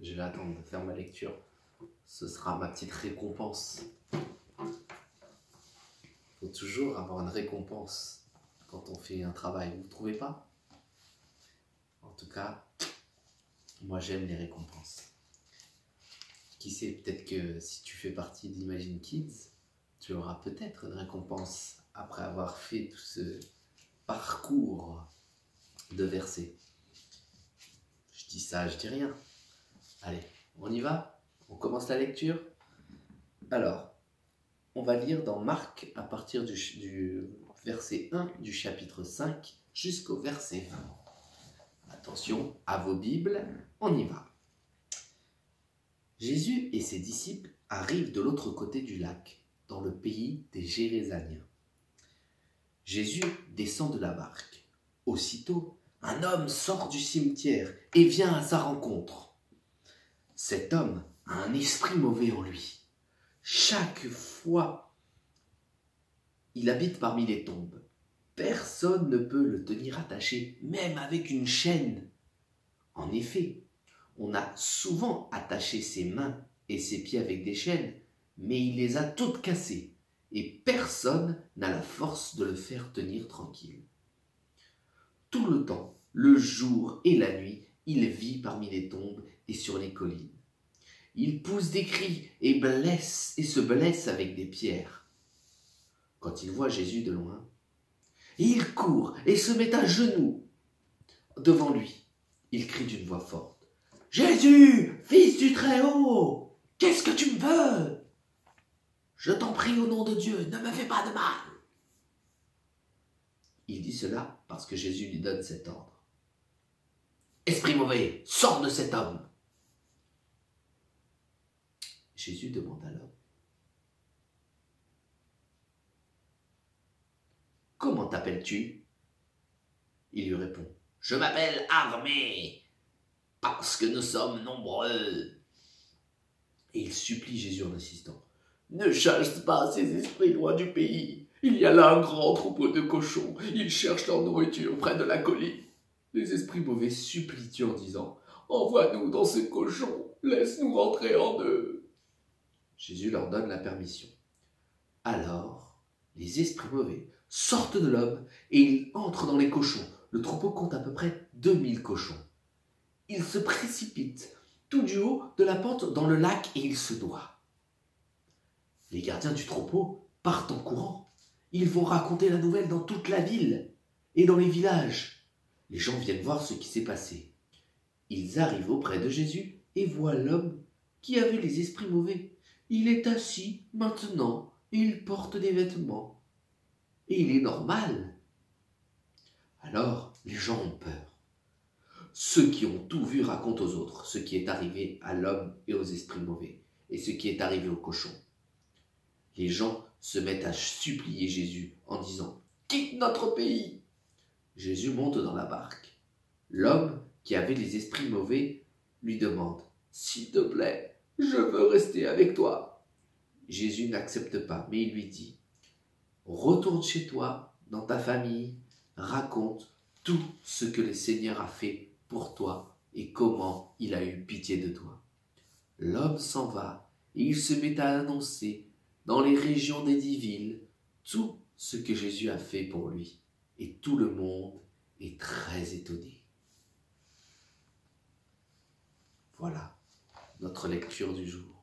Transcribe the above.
Je vais attendre de faire ma lecture. Ce sera ma petite récompense. Il faut toujours avoir une récompense quand on fait un travail. Vous ne trouvez pas? En tout cas, moi j'aime les récompenses. Qui sait, peut-être que si tu fais partie d'Imagine Kids, tu auras peut-être une récompense après avoir fait tout ce parcours de versets. Je dis ça, je dis rien. Allez, on y va? On commence la lecture? Alors, on va lire dans Marc à partir du verset 1 du chapitre 5 jusqu'au verset 20. Attention à vos Bibles, on y va. Jésus et ses disciples arrivent de l'autre côté du lac, dans le pays des Gérésanéens. Jésus descend de la barque. Aussitôt, un homme sort du cimetière et vient à sa rencontre. Cet homme a un esprit mauvais en lui. Chaque fois, il habite parmi les tombes. Personne ne peut le tenir attaché, même avec une chaîne. En effet, on a souvent attaché ses mains et ses pieds avec des chaînes, mais il les a toutes cassées, et personne n'a la force de le faire tenir tranquille. Tout le temps, le jour et la nuit, il vit parmi les tombes et sur les collines. Il pousse des cris et se blesse avec des pierres. Quand il voit Jésus de loin, il court et se met à genoux devant lui. Il crie d'une voix forte. « Jésus, fils du Très-Haut, qu'est-ce que tu me veux? Je t'en prie au nom de Dieu, ne me fais pas de mal. » Il dit cela parce que Jésus lui donne cet ordre. « Esprit mauvais, sors de cet homme. » Jésus demande à l'homme. « Comment t'appelles-tu » Il lui répond. « Je m'appelle Armée, parce que nous sommes nombreux. » Et il supplie Jésus en insistant. « Ne chasse pas ces esprits loin du pays. Il y a là un grand troupeau de cochons. Ils cherchent leur nourriture près de la colline. » Les esprits mauvais supplient Dieu en disant. « Envoie-nous dans ces cochons. Laisse-nous rentrer en eux. » Jésus leur donne la permission. Alors, les esprits mauvais sortent de l'homme et ils entrent dans les cochons. Le troupeau compte à peu près 2000 cochons. Ils se précipitent tout du haut de la pente dans le lac et ils se noient. Les gardiens du troupeau partent en courant. Ils vont raconter la nouvelle dans toute la ville et dans les villages. Les gens viennent voir ce qui s'est passé. Ils arrivent auprès de Jésus et voient l'homme qui avait les esprits mauvais. Il est assis maintenant et il porte des vêtements. Et il est normal. Alors, les gens ont peur. Ceux qui ont tout vu racontent aux autres ce qui est arrivé à l'homme et aux esprits mauvais, et ce qui est arrivé aux cochons. Les gens se mettent à supplier Jésus en disant « Quitte notre pays !» Jésus monte dans la barque. L'homme qui avait les esprits mauvais lui demande « S'il te plaît, je veux rester avec toi. » Jésus n'accepte pas, mais il lui dit « Retourne chez toi, dans ta famille, raconte tout ce que le Seigneur a fait pour toi et comment il a eu pitié de toi. » L'homme s'en va et il se met à annoncer dans les régions des 10 villes tout ce que Jésus a fait pour lui. Et tout le monde est très étonné. Voilà notre lecture du jour.